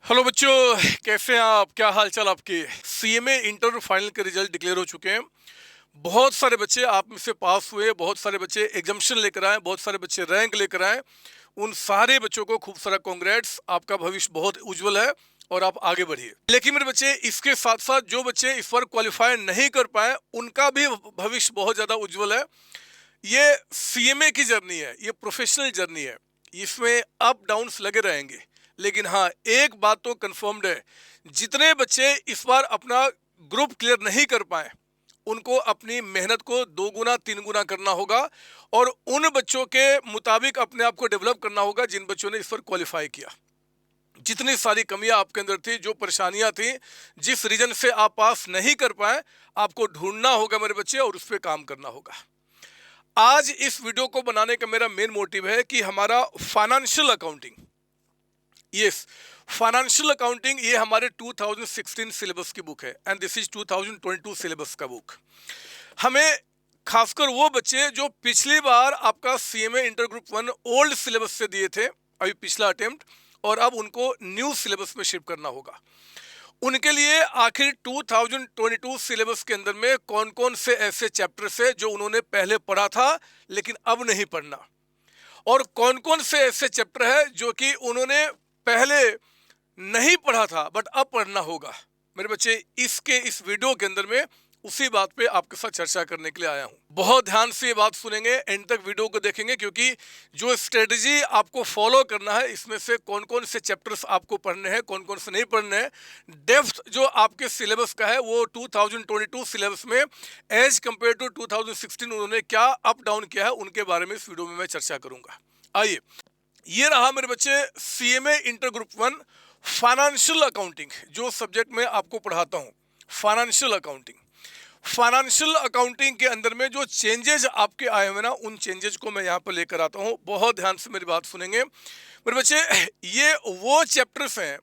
Hello बच्चों, कैसे हैं आप? क्या हाल चाल आपके? सीएमए इंटर फाइनल के रिजल्ट डिक्लेयर हो चुके हैं। बहुत सारे बच्चे आप में से पास हुए, बहुत सारे बच्चे एग्जामिशन लेकर आए, बहुत सारे बच्चे रैंक लेकर आए। उन सारे बच्चों को खूब सारा कांग्रेट्स। आपका भविष्य बहुत उज्जवल है और आप आगे बढ़िए। लेकिन मेरे बच्चे, इसके साथ साथ जो बच्चे इस बार क्वालिफाई नहीं कर पाए उनका भी भविष्य बहुत ज्यादा उज्जवल है। ये सीएमए की जर्नी है, ये प्रोफेशनल जर्नी है। इसमें अप डाउन्स लगे रहेंगे, लेकिन हाँ, एक बात तो कंफर्म्ड है, जितने बच्चे इस बार अपना ग्रुप क्लियर नहीं कर पाए उनको अपनी मेहनत को 2 गुना 3 गुना करना होगा और उन बच्चों के मुताबिक अपने आप को डेवलप करना होगा जिन बच्चों ने इस पर क्वालिफाई किया। जितनी सारी कमियां आपके अंदर थी, जो परेशानियां थी, जिस रीजन से आप पास नहीं कर पाए, आपको ढूंढना होगा मेरे बच्चे और उस पर काम करना होगा। आज इस वीडियो को बनाने का मेरा मेन मोटिव है कि हमारा financial accounting, yes, financial accounting, ये हमारे 2016 सिलेबस की बुक है एंड दिस इज 2022 सिलेबस का बुक। हमें खासकर वो बच्चे जो पिछली बार आपका CMA inter group 1 old syllabus से दिए थे, अभी पिछला अटेम्प्ट, और अब उनको न्यू सिलेबस में शिफ्ट करना होगा। उनके लिए आखिर 2022 सिलेबस के अंदर में कौन कौन से ऐसे चैप्टर्स है जो उन्होंने पहले पढ़ा था लेकिन अब नहीं पढ़ना, और कौन कौन से ऐसे चैप्टर है जो कि उन्होंने पहले नहीं पढ़ा था बट अब पढ़ना होगा। मेरे बच्चे, इस वीडियो के अंदर में उसी बात पे आपके साथ चर्चा करने के लिए आया हूं। बहुत ध्यान से ये बात सुनेंगे, एंड तक वीडियो को देखेंगे, क्योंकि जो स्ट्रेटजी आपको फॉलो करना है, इसमें से कौन कौन से चैप्टर्स आपको पढ़ने हैं, कौन कौन से नहीं पढ़ने हैं, डेप्थ जो आपके सिलेबस का है वो 2022 सिलेबस में एज कंपेयर टू 2016 उन्होंने क्या अप डाउन किया है, उनके बारे में इस वीडियो में मैं चर्चा करूंगा। आइए, ये रहा मेरे बच्चे CMA inter group 1 financial accounting, जो सब्जेक्ट मैं आपको पढ़ाता हूँ, फाइनेंशियल अकाउंटिंग। फाइनेंशियल अकाउंटिंग के अंदर में जो चेंजेज आपके आए हुए ना, उन चेंजेज को मैं यहाँ पर लेकर आता हूँ। बहुत ध्यान से मेरी बात सुनेंगे मेरे बच्चे। ये वो चैप्टर्स हैं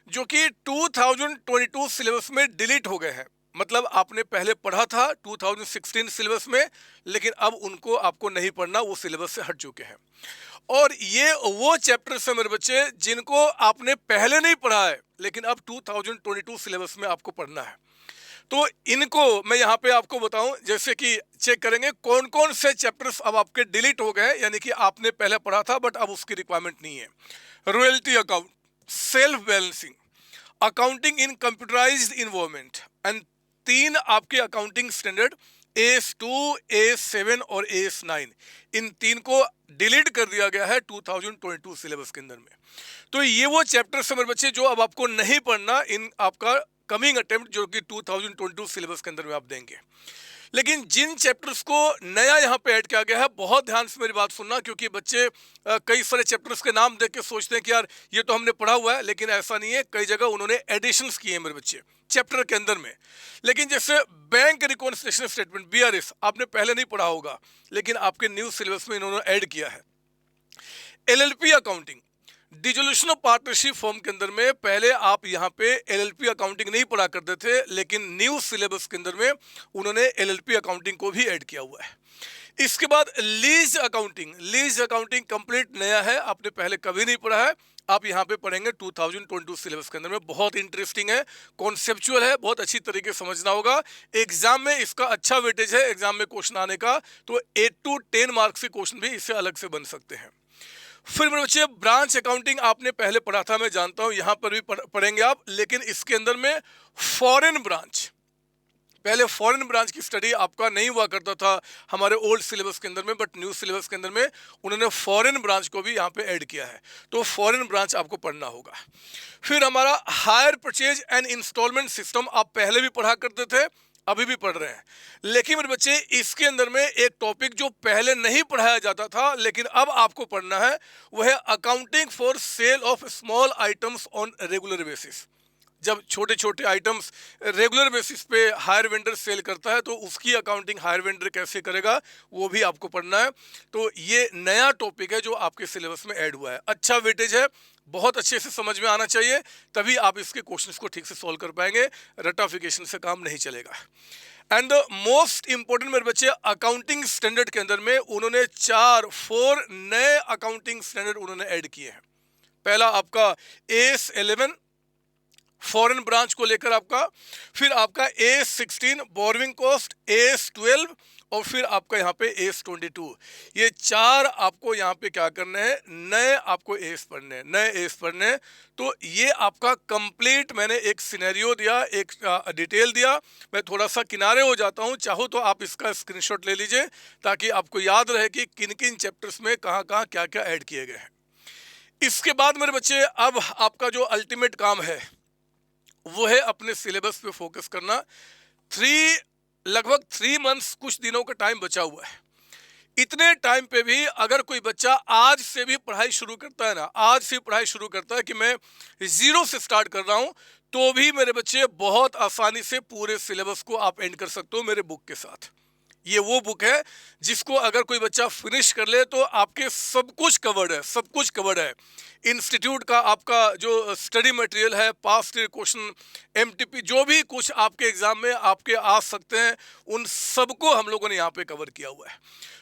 जो कि 2022 सिलेबस में डिलीट हो गए हैं। मतलब आपने पहले पढ़ा था 2016 सिलेबस में, लेकिन अब उनको आपको नहीं पढ़ना, वो सिलेबस से हट चुके हैं। और ये वो चैप्टर्स हैं मेरे बच्चे जिनको आपने पहले नहीं पढ़ा है लेकिन अब 2022 सिलेबस में आपको पढ़ना है। तो इनको मैं यहाँ पे आपको बताऊं, जैसे कि चेक करेंगे कौन कौन से चैप्टर्स अब आपके डिलीट हो गए, यानी कि आपने पहले पढ़ा था बट अब उसकी रिक्वायरमेंट नहीं है। Royalty account, self balancing, accounting in computerised environment, and 3 आपके अकाउंटिंग स्टैंडर्ड AS2, AS7 और AS9, इन 3 को डिलीट कर दिया गया है 2022 सिलेबस के अंदर में। तो ये वो चैप्टर्स हैं मेरे बच्चे जो अब आपको नहीं पढ़ना इन आपका कमिंग अटेम्प्ट, जो कि 2022 सिलेबस के अंदर में आप देंगे। लेकिन जिन चैप्टर्स को नया यहाँ पे ऐड किया गया है, बहुत ध्यान से मेरी बात सुनना, क्योंकि बच्चे कई सारे चैप्टर्स के नाम देख के सोचते हैं कि यार ये तो हमने पढ़ा हुआ है, लेकिन ऐसा नहीं है। कई जगह उन्होंने एडिशंस किए हैं मेरे बच्चे चैप्टर के अंदर में। लेकिन जैसे बैंक रिकॉन्सिलिएशन स्टेटमेंट, BRS, आपने पहले नहीं पढ़ा होगा, लेकिन आपके न्यू सिलेबस में इन्होंने ऐड किया है। LLP accounting, dissolution of partnership form के अंदर में पहले आप यहाँ पे LLP अकाउंटिंग नहीं पढ़ा करते थे, लेकिन न्यू सिलेबस के अंदर में उन्होंने LLP अकाउंटिंग को भी ऐड किया हुआ है। इसके बाद lease accounting, lease accounting complete नया है, आपने पहले कभी नहीं पढ़ा है, आप यहाँ पे पढ़ेंगे 2022 सिलेबस के अंदर में। बहुत इंटरेस्टिंग है, कॉन्सेप्चुअल है, बहुत अच्छी तरीके से समझना होगा। एग्जाम में इसका अच्छा वेटेज है, एग्जाम में क्वेश्चन आने का, तो 8 to 10 मार्क्स के क्वेश्चन भी इससे अलग से बन सकते हैं। फिर मेरे बच्चे, ब्रांच अकाउंटिंग आपने पहले पढ़ा था, मैं जानता हूं, यहां पर भी पढ़ेंगे आप, लेकिन इसके अंदर में फॉरेन ब्रांच, पहले फॉरेन ब्रांच की स्टडी आपका नहीं हुआ करता था हमारे ओल्ड सिलेबस के अंदर में, बट न्यू सिलेबस के अंदर में उन्होंने फॉरेन ब्रांच को भी यहाँ पे ऐड किया है, तो फॉरेन ब्रांच आपको पढ़ना होगा। फिर हमारा hire purchase and installment system, आप पहले भी पढ़ा करते थे, अभी भी पढ़ रहे हैं, लेकिन मेरे बच्चे इसके अंदर में एक टॉपिक जो पहले नहीं पढ़ाया जाता था लेकिन अब आपको पढ़ना है, वह है accounting for sale of small items on regular basis. जब छोटे छोटे आइटम्स रेगुलर बेसिस पे हायर वेंडर सेल करता है, तो उसकी अकाउंटिंग हायर वेंडर कैसे करेगा, वो भी आपको पढ़ना है। तो ये नया टॉपिक है जो आपके सिलेबस में ऐड हुआ है, अच्छा वेटेज है, बहुत अच्छे से समझ में आना चाहिए, तभी आप इसके क्वेश्चंस को ठीक से सॉल्व कर पाएंगे, रटाफिकेशन से काम नहीं चलेगा। एंड द मोस्ट इंपॉर्टेंट मेरे बच्चे, अकाउंटिंग स्टैंडर्ड के अंदर में उन्होंने 4 नए अकाउंटिंग स्टैंडर्ड उन्होंने ऐड किए हैं। पहला आपका AS11, फॉरेन ब्रांच को लेकर आपका, फिर आपका AS16 बोरोइंग कॉस्ट, AS12 और फिर आपका यहाँ पे AS22। ये 4 आपको यहाँ पे क्या करने हैं, नए आपको एस पढ़ने हैं, नए एस पढ़ने हैं। तो ये आपका कंप्लीट मैंने एक सिनेरियो दिया, एक डिटेल दिया। मैं थोड़ा सा किनारे हो जाता हूँ, चाहो तो आप इसका स्क्रीनशॉट ले लीजिए ताकि आपको याद रहे कि किन किन चैप्टर्स में कहाँ कहाँ क्या क्या ऐड किए गए हैं। इसके बाद मेरे बच्चे अब आपका जो अल्टीमेट काम है वो है अपने सिलेबस पे फोकस करना। लगभग 3 मंथ्स, कुछ दिनों का टाइम बचा हुआ है। इतने टाइम पे भी अगर कोई बच्चा आज से भी पढ़ाई शुरू करता है ना, आज से पढ़ाई शुरू करता है कि मैं 0 से स्टार्ट कर रहा हूं, तो भी मेरे बच्चे बहुत आसानी से पूरे सिलेबस को आप एंड कर सकते हो मेरे बुक के साथ। ये वो बुक है जिसको अगर कोई बच्चा फिनिश कर ले तो आपके सब कुछ कवर्ड है, सब कुछ कवर्ड है। इंस्टीट्यूट का आपका जो स्टडी मटेरियल है, पास्ट ईयर क्वेश्चन, MTP, जो भी कुछ आपके एग्जाम में आपके आ सकते हैं, उन सबको हम लोगों ने यहाँ पे कवर किया हुआ है।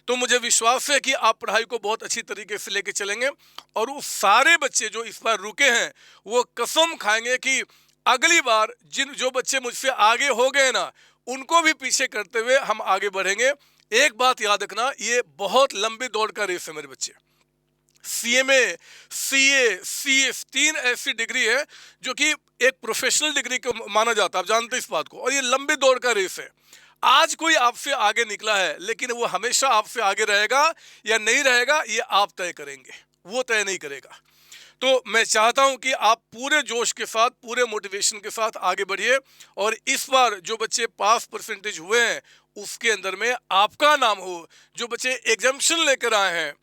तो मुझे विश्वास है कि आप पढ़ाई को बहुत अच्छी तरीके से लेके चलेंगे और वो सारे बच्चे जो इस बार रुके हैं वो कसम खाएंगे कि अगली बार जो बच्चे मुझसे आगे हो गए ना, उनको भी पीछे करते हुए हम आगे बढ़ेंगे। एक बात याद रखना, ये बहुत लंबी दौड़ का रेस है मेरे बच्चे। CMA, CA, CS 3 ऐसी डिग्री है जो कि एक प्रोफेशनल डिग्री को माना जाता है, आप जानते हैं इस बात को, और ये लंबी दौड़ का रेस है। आज कोई आपसे आगे निकला है लेकिन वो हमेशा आपसे आगे रहेगा या नहीं रहेगा ये आप तय करेंगे, वो तय नहीं करेगा। तो मैं चाहता हूं कि आप पूरे जोश के साथ, पूरे मोटिवेशन के साथ आगे बढ़िए और इस बार जो बच्चे पास परसेंटेज हुए हैं उसके अंदर में आपका नाम हो। जो बच्चे एग्जाम्शन लेकर आए हैं,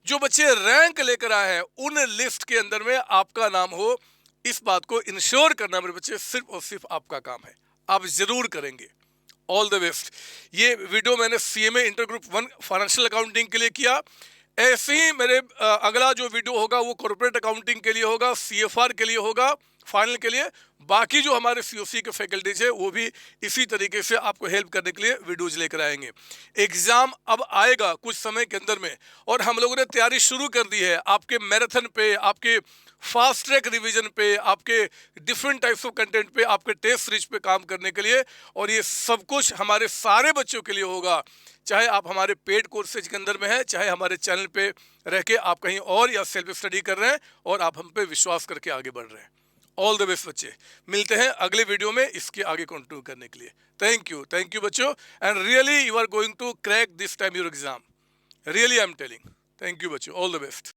जो बच्चे रैंक लेकर आए हैं, उन लिस्ट के अंदर में आपका नाम हो। इस बात को इंश्योर करना मेरे बच्चे सिर्फ और सिर्फ आपका काम है, आप जरूर करेंगे। All the best. ये वीडियो मैंने CMA inter group 1 financial accounting के लिए किया। ऐसे ही मेरे अगला जो वीडियो होगा वो कॉर्पोरेट अकाउंटिंग के लिए होगा, CFR के लिए होगा, फाइनल के लिए। बाकी जो हमारे COC के फैकल्टीज है वो भी इसी तरीके से आपको हेल्प करने के लिए वीडियोज लेकर आएंगे। एग्जाम अब आएगा कुछ समय के अंदर में और हम लोगों ने तैयारी शुरू कर दी है आपके मैराथन पे, आपके फास्ट ट्रैक रिवीजन पे, आपके डिफरेंट टाइप्स ऑफ कंटेंट पे, आपके टेस्ट रिच पे काम करने के लिए। और ये सब कुछ हमारे सारे बच्चों के लिए होगा, चाहे आप हमारे पेड कोर्सेज के अंदर में हैं, चाहे हमारे चैनल पे रह के आप कहीं और या सेल्फ स्टडी कर रहे हैं और आप हम पे विश्वास करके आगे बढ़ रहे हैं। ऑल द बेस्ट बच्चे। मिलते हैं अगले वीडियो में इसके आगे कंटिन्यू करने के लिए। थैंक यू बच्चों, and really you are going to crack this time your exam, really I am telling. Thank you बच्चों, ऑल द बेस्ट।